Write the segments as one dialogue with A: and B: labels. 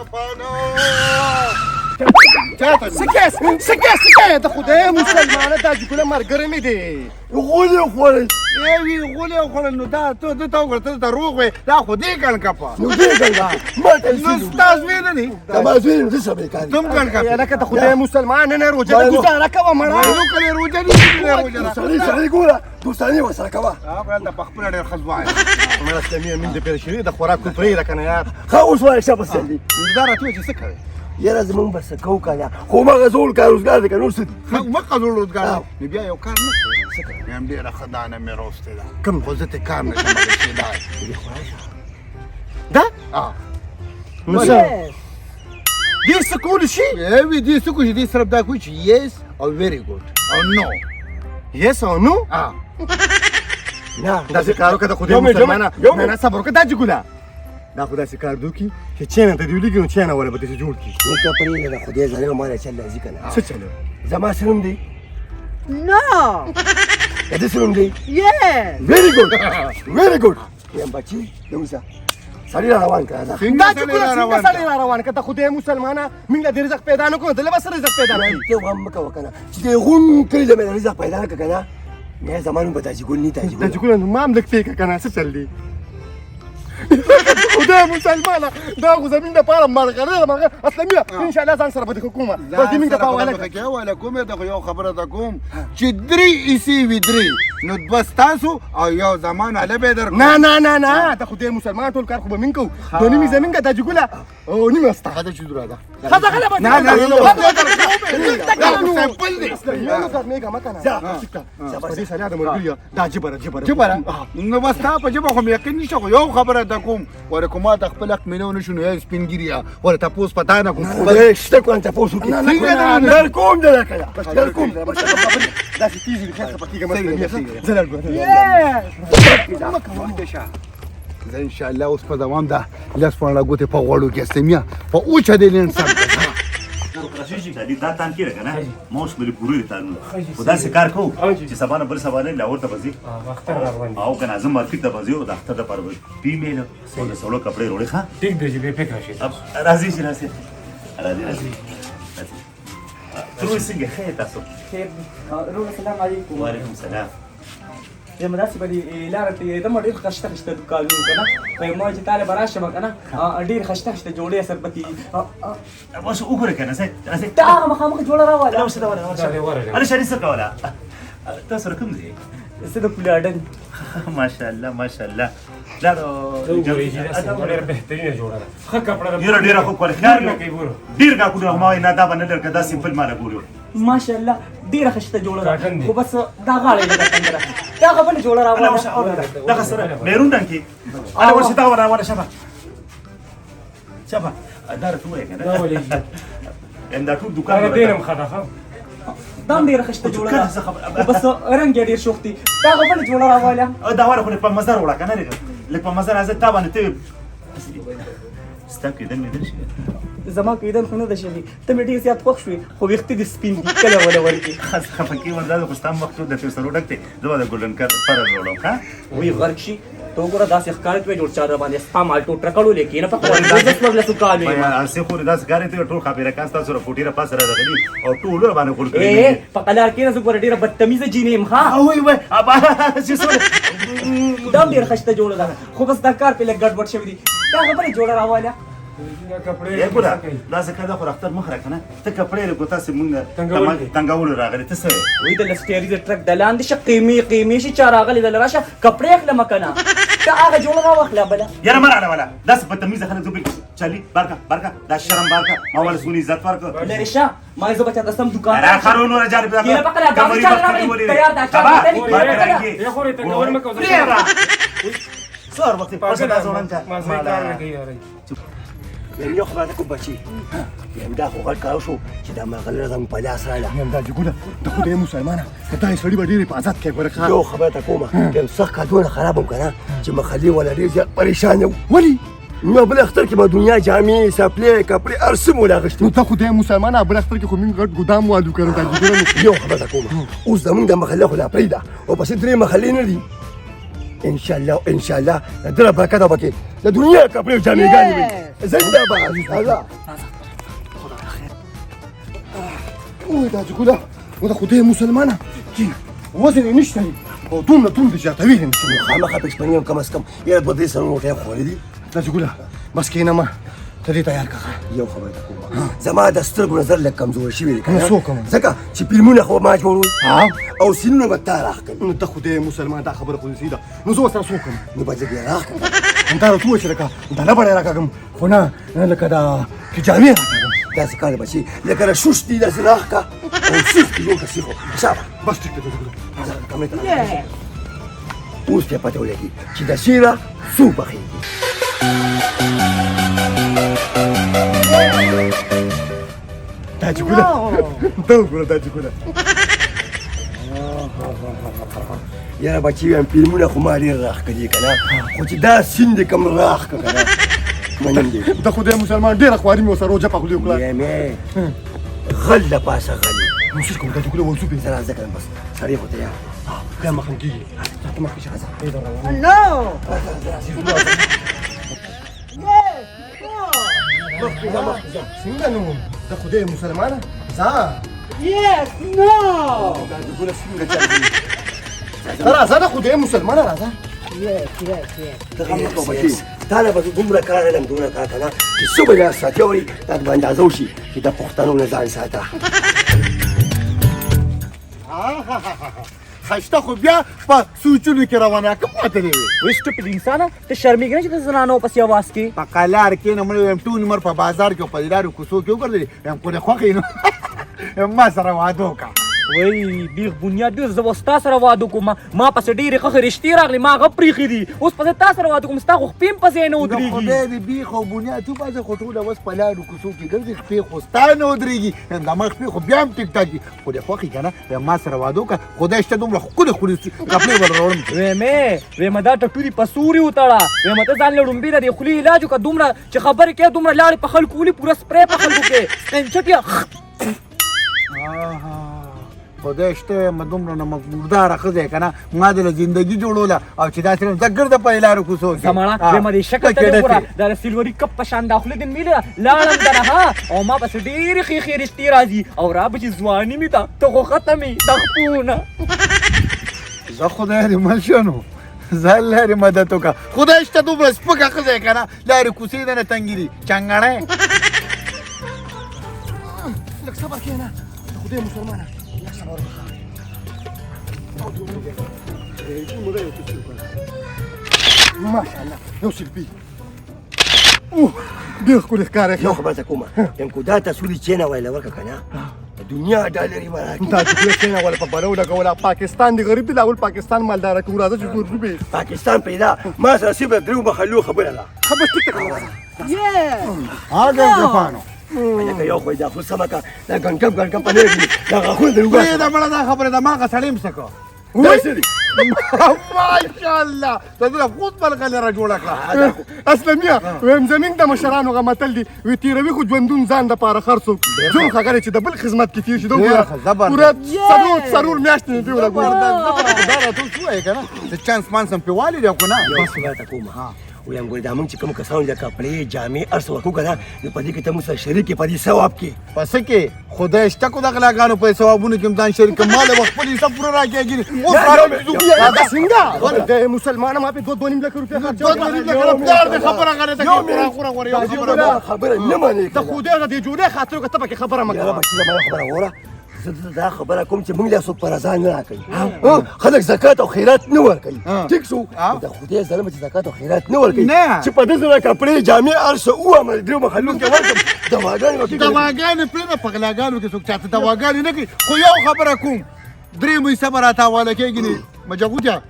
A: کپانو
B: سکه د خدای مسلمانه دا جګونه مرګره مې دی
A: غولې خوړل وی غولې خوړل نو دا ته د تا وګړه ته دروغ وې دا خو دې ګڼ کپا
B: نو دې ګڼه ما ته
A: نو تاسو وې نه دي
B: دا ما زوی دې سبې کار
A: تم ګڼ کپا
B: لکه د خدای مسلمان نه روزه د گزاره کوه مړه
A: نو کله روزه نه
B: سړی ګوره دوستانه وسره کوه
A: هغه د پخپل ډېر خزوای
B: مړه سمې من دې پېښې د خوراک کو پرې راکنه یار خو اوس وای څه بس دي
A: دا راته چې څه کوي
B: یاره زمونږ بس کوو کنه خو ما غزول کار روزګار دې کنه څه
A: خو ما قزول روزګار نو بیا یو کار نه کوي یم ډېره خدانه مې روسته ده
B: کوم
A: خو زه ته کار نه کوم
B: دا
A: نو
B: څه دې څه کول شي
A: وی دې څه کوي دې صرف دا کوي چې یس او ویری ګډ او نو
B: یس او نو نه دا څه کارو کده خدای مسلمانه نه صبر کده جګولا دا خدای څه کار دوکي چې چینه ته دی لګي نو چینه ولا به دې جوړ کی نو ته پرې نه خدای زره مال چل لازم کنه څه چلو زما سرم دی
C: No.
B: دا سرم دی
C: Yes.
B: very good یم بچي دوسا سړی روان کړه دا څنګه سړی روان کړه خدای مسلمانه موږ د رزق پیدا نه کوو دلته بس رزق پیدا نه ته وهم مکو کنه چې دې غون کړی د رزق پیدا نه کنه نه زمانو به تاسو ګول نه تاسو ګول نو ما ملک فيك کنه څه چل دی خدای مسلمانه دا خو زمين د پاره مرغه اسلاميه ان شاء الله ځان سره به حکومت بس دې موږ ته پاواله
A: ولا کومه دا یو خبره ده کوم چې درې ایسی وی درې نو بس تاسو او یو زمان علی به در
B: نه دا خدای مسلمان ټول کار خو به منکو دونی می زمين دا جګولا او نیمه استا
A: دا چې درا ده
B: خدا غلبه
A: دا سمپل دی
B: یو څه میګه مکنه زبر دې سره د مرګیا دا
A: جبره نو بس تا په جبه خو یقین نشو یو خبره ده کوم ورکوما د خپل حق مينو نشو نو سپینګریه ور تاسو پتا نه کوم
B: خدای شته کوم تاسو کې نه کوم دا کړه در کوم دا چې تیزی خاصه پکې کوم زلال
A: زه ان شاء الله اوس په دوام ده لاس په لګوته په غوړو کې استمیا په اوچه دې انسان
D: راشي چې دا تان کېره کنه موس مې پوری تان خدا سي کار کو چې سبانه بل سبانه لاور ته بزي او کنه زم مارکیټ ته بزي او د اختر د پر پیمیل او د سولو کپڑے وروړي ښا
E: ټیک دی چې به فکر شي
D: اب راضي شي راضي تروي څنګه خیر تاسو
C: خیر السلام علیکم
D: وعلیکم السلام
C: زه مداسې به دې لاره ته ېدم ډېر خشته دوکانونه کنه په ما چې طالب راشم کنه ډېر خشته جوړې سربتي
D: اوس وګوره کنه سه
C: ته هغه مخامخ جوړه راواله
D: اوس دا ولا انا شاري څه کوله تاسو رقم دی
C: زه د پلاډن
D: ماشاءالله دا
E: ډېر بهترینه جوړه ده ښه کپړه
D: ډېر خو کول خیر ډېر کا کوډه ما نه دا باندې درکدا دا سیمپل مال ګورو
C: ماشاءالله ډېر خشته جوړه ده خو بس دا غاړه ده څنګه دا خپل جوړه راواله
D: دا سره مېرون دنکی انا ورشي دا ولا شبا دا رتوه کنه
E: دا ولې
D: ان دا ټول دکان
E: دینم خدافه
C: دا ډېر خشته جوړه ده بس رنگ ډېر شوختي دا خپل جوړه راواله
D: دا ولا په مزار ولا کنه لکه په مزار از ته باندې ته ستاکې دمه درشي
C: زما کېدل خو نه ده شوي ته مې ډېر زیات خوښ شوې خو ویښته دې سپین دي کله وله ورکې
D: خفه کېږم دا خو ستا مخ د تیو سره ډک دی زه به د ګولډن کار پر وروړم ښه
C: وی غرق شي ته وګوره داسې ښکارې ته جوړ چا باندې سپا مالټو ټرکړو لیکې نه په خپل سکال وي
D: اسې خو داسې ښکارې ته ټول خبره کاست تاسو را فوټیره پاس را راغلي او ټول باندې ګول کړی
C: په قلار کې نه زه ګوره ډېره بدتمیزه جینې یم ها
D: وای ابا چې سره
C: دا ډېر خشته جوړه ده خو بس دا کار پې لږ ګډوډ شوي دي دا خبرې جوړه راواله
D: یې ګوره دا څه کړه خو اختر مخ راکنه ته کپړې له ګوتا سي مونږ تنګول راغلي ته څه
C: وای د لسټیریز ټرک د لاندې ش قیمې شي چا راغلي د راشه کپړې اخله مکنه ته هغه جوړه راوخله بله
D: یاره مراله ولا دا څه بدتمیزه خلک زوبې چالي بارکا دا شرم بارکا ما ول سونی عزت ورک
C: لری شه ما زه بچا قسم دکان
D: را خرونو را جاري
C: کله پکړه دا چا راغلي تیار دا چا
E: یې خو ته ګور مکو
D: سر وخت پاسه دا ځوړم ته
E: ما زه کار نه کوي
B: یو خبره کوم بچي یم دا خو غلط کار شو چې دا مرغله زم په لاس رااله یم دا جګوله د خدای مسلمانه کته سړی به ډېر حفاظت کوي ورکه یو خبره ته کومه کوم سخت کارونه خراب وکړه چې مخلي ولا ډېر زیات پریشان یو ولی نو بل اختر کې ما دنیا جامې سپلې کپړې ارسم ولا غشت نو ته خدای مسلمانه بل اختر کې خو من غټ ګدام والو کړو دا جګوله یو خبره کومه اوس زمونږ د مخله خو لا پریدا او پسې درې مخلې نه دي ان شاء الله ان شاء الله در برکت وبکې د دنیا کپړې جامې ګانې وي زنده باد راځه اوه دا جګوله و د خدای مسلمانه چې وزن یې نشته او دومره توند زیاتوي نو خامخا پښپنې کم از کم یاره دوه درې سرونه ورته یې خوړې دي دا جګوله بس کښېنه ما ته دې تیار کړه یو خبره ته کوم زما د سترګو نظر لږ کمزوری شوی دی که څه وکړم ځکه چې فلمونه خو ما جوړوي او سینونه به تا راښکوي نو ته خدای مسلمان دا خبره خو دې ده نو زه ورسره څه وکړم نو به زه بیا راښکم همدا راته ووایه چې لکه ډله بډه راکاږم خو نه لکه دا چې جامې راکاږم داسې کار بچي لکه د شوش دي داسې راښکه او سیخ دي جوړ کړه سیخ شابه بس ټیک دی کمرې ته اوس بیا پته ولګي چې د شیره څو پخېږي دا جګوله دا وګوره دا جګوله یاره بچي وایم فلمونه خو ما ډېر راښکلي که نه خو چې دا سین دې کوم راښکه که نه منم دې د خدای مسلمان ډېره خواري مې ورسره روجه پخولي وکړه یمې غل د پاسه غل کوشش کوم دا جګوله ورځو بې زه راځه که نه بس سړی خو ته یا بیا مخم کېږي ته مخکې شه څنګه نو د خدای مسلمانه ځه
F: Yes, no!
B: دا جګوله څنګه چلوي ته راځه د خدای مسلمانه راځه ته غم نه کوه بچي تا نه به دومره کار علم دومره کار که نه چې څه به لاس ساتیا وړي دا به اندازه وشي چې د پښتنو نه ځان ساته
A: خشته خو بیا په سوچونو کې روانه که ماته دی
C: وای سټوپید انسانه ته شرمېږې نه چې د زنانو پسې اواز کې
A: په قلار کې نه مړ ویم ټول عمر په بازار کې او په لارو کوڅو کې وګرځېدې یم خو دې خوښې نو ما سره واده وکړه
C: وای بیخ بنیاد ډېر زه به ستا سره واده کوم ما پسې ډېرې ښه ښه رشتې راغلې ما هغه پرېښي دي اوس پسې تا سره واده کوم ستا خو خپې هم پسې نه
A: د
C: ودرېږي
A: خدای دې بیخ او بنیاد تو بازه خو ټوله اوس په لارو کوڅو کې ګرځي خپې خو ستا نه ودرېږي زما خپې خو بیا هم ټیک ټاک دي خو دې خوښې که نه یم ما سره واده وکړه خدای شته دومره ښکلې ښکلې کپړې به راوړم
C: ویمه دا ټټوري په سوري وتړه ویمه ته ځان له ړومبې د دې خولې علاج وکړه دومره چې خبرې کوې دومره لاړې په خلکو ولي پوره سپری په خلکو کې سکنچټ یې
A: خدای شته یم دومره نه مرداره ښځه یې که نه ما دې له زندګي جوړوله او چې داسې زه ګرده په لارو کوڅو کې
C: زماړه ویمه دې شکل ته دې وګوره دا د سلوري کپ په شان دا خوله دې میله لاړم دنه ها او ما پسې ډېرې ښې ښې رشتې راځي او را به چې ځواني مې ته ته خو ختمې د خپونه
A: زه خدای دې مل شنو زه لارې مدد وکړه خدای شته دومره سپکه ښځه یې که نه لارې کوڅې د نه تنګي دي چنګړی
B: لږ صبر کښېنه د خدای مسلمانه لږ صبر وکړه ماشاءالله یو سلفي ډېر ښکلی ښکاره یو خبره ته کومه یم کو دا تصویري چینه ویله ورکړه که نه د دنیا ډالرې به راکړي دا جګړه چینه وله په بلو لګوله پاکستان دی غریب دی لا ول پاکستان مالداره کوو راځه چې ګورو به پاکستان پیدا ما سره صرف د درېو محلو خبره ده خبر ټیک ته کومه
A: هغه ګفانو
B: لکه یو خو دا خو سمه که دا ګنکم ګنکم په لرې کړي دا غاښونه دې
A: پرې
B: وګاسه
A: ده مړه دا خبره ده ما هغه سړی م څه کړه
B: دا څه دي
A: ماشاءالله ته دله خود ملغلې را جوړه کړه
G: اسلامیا ویم زمین د مشرانو هغه متل دی وی تیروي خو ژوندون ځان دپاره خرڅوک ژوند خبرې چې د بل خدمت کې تېر شي دا وګوره پوره څلور میاشتې دې وله ګوره
A: دا راته اوس ووایې که نه د چانس مانس هم پرې والي دی او که نه
B: یو خبره ته کومه ویم ګورې دا موږ چې کوم کسان د کپړې جامې هر څه ورکوو که نه نو په دې کې ته موږ سره شریک یې په دې ثواب کې
A: په څه کې خدای شته کو د غلاګانو په ثوابونو کې هم ځان شریک کړم ما له به خپل حساب پوره راکېږي اوس
G: دا څنګه د مسلمانه ما په 2.5 لک روپۍ خرڅ
A: خبره غره ته
B: خبره نه منې
G: د خدای د دې جوړې خاطر که ته پکې خبره مه کوه
B: بچي زما خبره وره زه دا خبره کوم چې موږ له څوک په رضا نه راکوي خلک زکات او خیرات نه ورکوي ټیک شو د خدای ظلم چې زکات او خیرات نه ورکوي چې په دې سره کپړې جامې هر څه ووایم د درېو محلو کې ورکړم دواګانې وکړي
A: دواګانې پرېږده په غلاګانو کې څوک چاته دواګانې نه کوي خو یو خبره کوم درې حصه به راته حواله کېږي نه مجغوتیا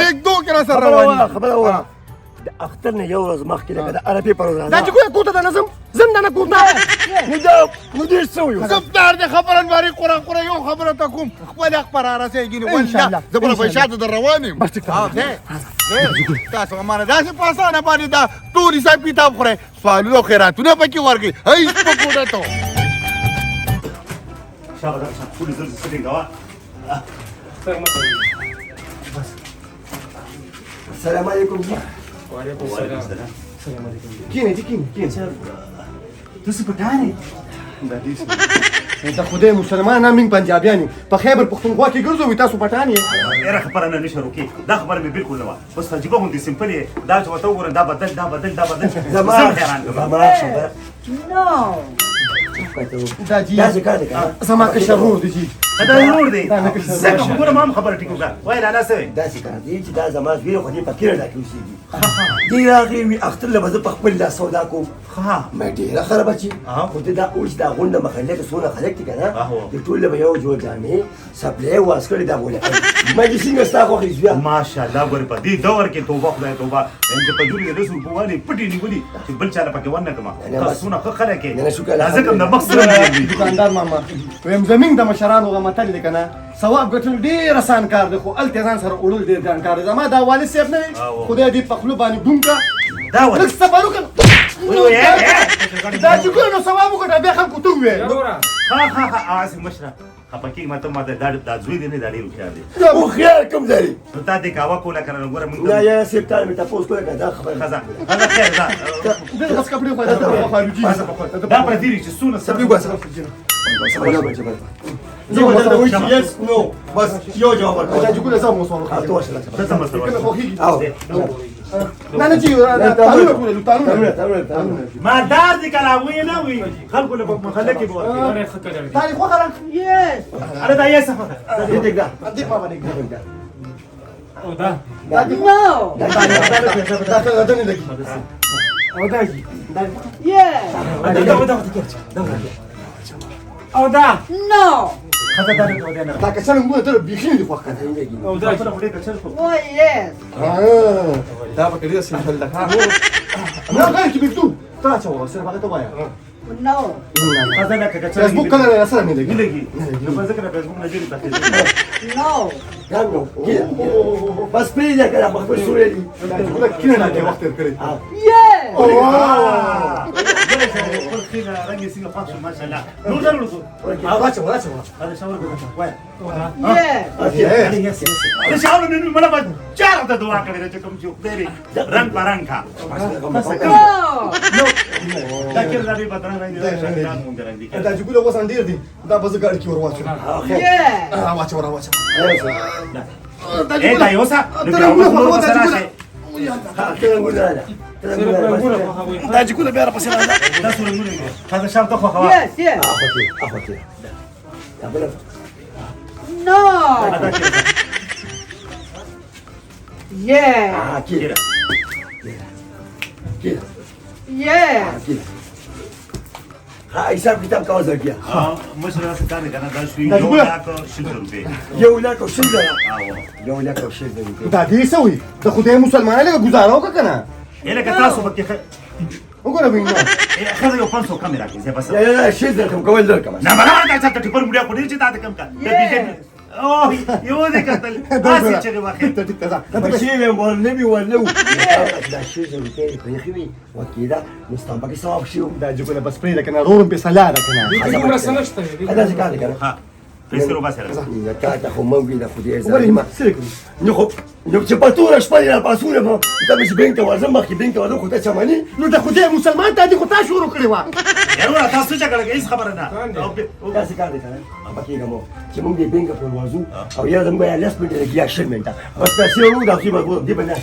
A: ایک دو کې را سره رواني
B: خبره وره د اختر نه یو ورځ مخکې لکه د عربي پر ورځ
G: دا چې کوی کوته د نظم زم نه کوته
B: نو دې څه ویو
A: زفتار دې خبره باري قرآن یو خبره ته کوم خپل حق پر راسېږي نو والله زه به پیسې ته در روان یم
G: بس ټیک
A: تاسو امانه داسې په اسانه باندې دا ټول حساب کتاب خورئ سوالونه او خیراتونه پکې ورکړئ هی سپکوټه ته
D: شابه دا ټول زر سترګه وا
B: السلام علیکم جی
E: وعلیکم
D: وعلیکم
E: السلام.
D: السلام.
G: کینې دي کینې
D: ته څه پټانې
G: د خدای مسلمان هم موږ پنجابیان یو په خیبر پښتونخوا کې ګرځو تاسو پټان یې
D: یاره خبره نه نشه روکې دا خبره مې بالکل نه وه بس عجیبه غوندې سمپل یې دا چې ورته وګورم دا بدل دا بدل دا بدل
B: زما
D: زه حیران کړم.
B: زما خبره
F: No.
G: دا جی
B: داسې کار دی که نه
G: زما کشر ورور دی جی
D: دا نور دی ځکه خو ګوره ما هم خبره ټیک وکړه وایي لالا څه وایي
B: داسې کار دی چې دا زما زوی خو دې په کیرډا کې اوسېږي دې راغلی وي اختر له به زه په خپل لاس سودا کوم
D: ها
B: مې ډېره خرابه چې
D: ها.
B: خو دې دا اوس دا غونډه محله کې څونه خلک دي که نه
D: هو.
B: د ټول به یو جوړ جامې سپلې واس کړي دا بوله مې دې څنګه ستا خوښې زویه
D: ماشاءالله ګوره په دې دور کې توبه خدای توبه یم چې په جوړې د رسول په والي پټې نیولي چې بل چاله پکې ونه کړم تاسونه ښه خلک یې
B: نه، نه، شکر
D: دا ځکه هم د مخ سره دی.
G: دکاندار ماما ویم زمونږ د مشرانو هغه متل دی که نه ثواب ګټل ډېر اسان کار دی خو هلته ځان سره وړل ډېر ګران کار دی زما دا والد صاحب نه دی خدای دې په خوله باندې ډوم کړه
D: دا ولې
G: لږ صبر وکړه دا چې ګوره نو ثواب وکړه بیا خلکو ته ووایې
E: وروره
D: ها ها ها اواز مشره خپه کېږي ما ته ما دا زوی دی نه دا ډېر هوښیار دی
B: هوښیار کوم ځای دی
D: نو تا دې کاوه کوله که نه ګوره موږ
B: نه یا صاحب تا مې تپوس کړی که دا خبره
D: ښه ځه خیر ځه
G: دې بس کپړې خو دا خالوجي
D: دا پرې دي چې څونه
B: سپلې ګواسه زه به درته وایي چې yes no بس یو جواب
G: دا
B: ورکړه
G: چې ګوره زه مو سوال
B: ته
G: وکړم
B: ورشه لږ
D: څه مسله
G: کنه
D: وه؟
G: خوښېږي
B: او
G: نه نه چې تارونه ټولې تارونه
D: مالدار دي که لا وی نه وي خلکو له په محله کې به ورکوي.
E: ډېر ښه کلر دی.
G: تاریخ وخره
F: Yes.
D: هله دا یې څه خبره
B: دې دې دا
G: دې په باندې
E: او دا
F: No.
G: دا څنګه نه لګي او دا جی
F: Yes.
E: او دا
F: No.
G: دا که څنګه موږ ته بیخي نه دی خوښ کړی
E: او دا
F: Oh yes.
G: دا به ډېر سمپل ده ها نه غواړم چې بېږدو ته اچوه صرف هغه ته وایه
F: No.
G: فیسبوک کله نه سره نه لګي
D: لګي نو په ذکر فیسبوک نه جوړي پاتې
F: No.
B: دا نو بس پریږده که دا مخبر سورې دي
G: ګوره کینه نه کې وخت تېر کړی
F: Yes.
D: خپل خیله رنګ یې څنګه پاک شو ماشاءالله نور ضرور شو
G: واچوه واچوه
D: هذا شاور وای
F: Yes.
D: دا شاور نن مله ما چار ته دعا کړې چې کوم چې خدای رنگ پرنګ کا
F: No.
D: دا کړه دا به بدرنګ نه دي شیطان مونږ راځي
G: دا چې ګوره اوس ډېر دي دا به زه ګاډي کې ور واچوم
F: Yes.
G: واچوه واچوه
D: اے دا یو څه نو بیا موږ سره شي دا چې کوله بیا را پسې راځه دا څو رنگونه دي دا شام ته خو خوا
F: Yes. Yes. No. Yes. Yes.
B: حساب کتاب کا وزر کیا
D: مشره څه کار کنه دا شوی یو لاک شل روپے
B: یو لاک او شل زره یو لاک او شل زره
G: دا دې څه وي د خدای مسلمانانو لږه ګزاره وکړه که نه
D: اله که تاسو پکې
G: وګوره وینه
D: خزه یو 500 کم راکې زه بس
B: یا یا شل زره کوم کول درکم
D: نه بغا دا چې ټیپر مډیا کو دې چې دا کم کا د بیجن او یو دې کتل تاسو چې واخې
G: ته ټیک ده
B: بشیر ولنبي ولو دا شل زره ته پرېخوي وکیدا مستنبه کې ثواب شو
G: دا چې ګوره بس پرېږده که نه رورم پې سلا ده که نه
E: دې کې مرسته نشته دی.
B: دا څه کار دی کنه
D: ها پیسې رو باسه
B: تا ته خو مونږ د خدای
G: ولې
B: زما
G: څه کوي
B: نو خو نو چې په توره شپه را پاسونه ما ته مې بینک ته ورځم مخکې بینک ته ورځم خو ته چمني
G: نو د خدای مسلمان ته دې خو تا شروع کړې وه
D: یاره تاسو چې کړه هیڅ خبره نه
B: دا څه کار دی کنه پکې کوم چې مونږ دې بینک په ورځو او یا زموږ یا لاس منټه کې یا شل منټه بس پیسې ورو دا خو به دې باندې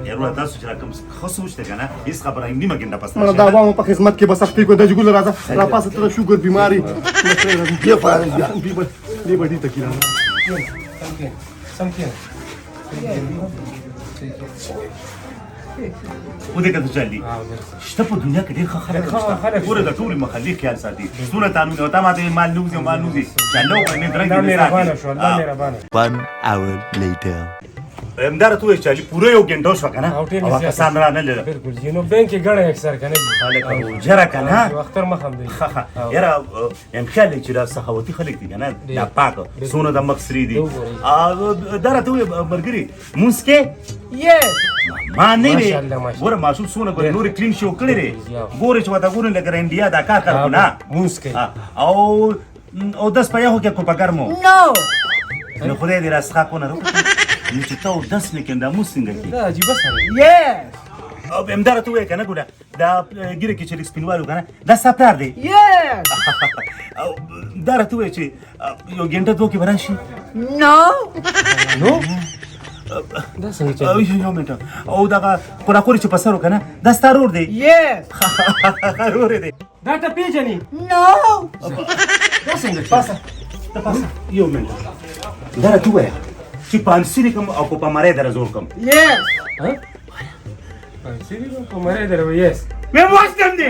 D: یاره تاسو چې کوم خصوص ته کنه هیڅ خبره نیمه ګنده پس
G: مړه دا عوامو په خدمت کې بس اختی کو د جګول راځه را پاسه تر شوګر بیماری
B: دې فارغ
G: دې بډی تکي راځه
E: سمکین
D: و دې کته چالي شته په دنیا کې ډېر ښه خلک شته ګوره د ټولې محلي خیال ساتي څونه قانون او تا ماته مال نوځي مال نوځي چلو باندې درنګ
E: دا
D: دې
E: مهربانه شو
D: ساتي
E: الله مهربانه
H: 1 hour later.
D: امدار ته چالي پوره یو غنټه شو کنه
E: او ټیم
D: او کسان را نه لیدل
E: بالکل جنو بینک کې غړې اکثر کنه
D: خلک جره کنه
E: یو اختر مخم دی
D: یاره ام خیال چې را سخاوتي خلک دي کنه دا پاک سونه د مخسری دي او درته مرګري موسکه
F: Yes.
D: ما نه وي
E: ماشاءالله، ماشاءالله.
D: ګوره ماشوم سونه ګوره نور کلین شو کړی دی ګوره چې وتا ګوره لګر انډیا دا کار کړو نه
E: موس کې
D: او داس په یو کې کو پګرمو
F: No.
D: نو خدای دې راسخه کو نه نو چې تا اودس نه کړې دا مونځ څنګه کړې
E: دا عجیبه سړی
F: Yes.
D: او همداره ته ووایه که نه ګوره دا ږیره کې چې لږ سپینوالی و که نه دا ستا پلار دی
F: Yes.
D: او دا راته ووایه چې یو ګنټه دوه کې به راشي
F: No.
E: نو دا څنګه چل
D: یو منټه او دغه قراقورې چې په سر و که نه دا ستا رور دی
F: Yes.
D: رور دی
E: دا ته پیژنې
F: No.
E: دا څنګه چل
D: پاسه ته پاسه یو منټه دا راته ووایه چې پانسي کم او په پماری در زور کم
F: Yes.
E: ها سیری په مره درو یس
D: مې واستم دی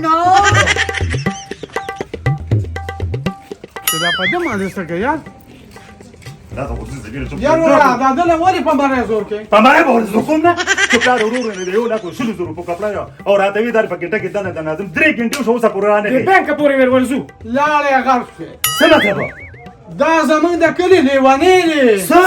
F: No.
G: دا په دې باندې څه کوي یار
D: دا خو اوس زه ګیره
G: یار ولا دا دله ولې په باندې زور کوي
D: پماری به ورته کوم نه چې پلار ورور نه دی یو لاکو شلو زرو په کپړا او راته وی در په ګټه کې دنه دنه اعظم 3 غنټې شو اوسه پورا نه
E: د
D: دی
E: بانک پورې ورورزو
G: لاړې غرق شي
D: څه مطلب
G: دا زمونږ د کلي لیوانې دي
D: څه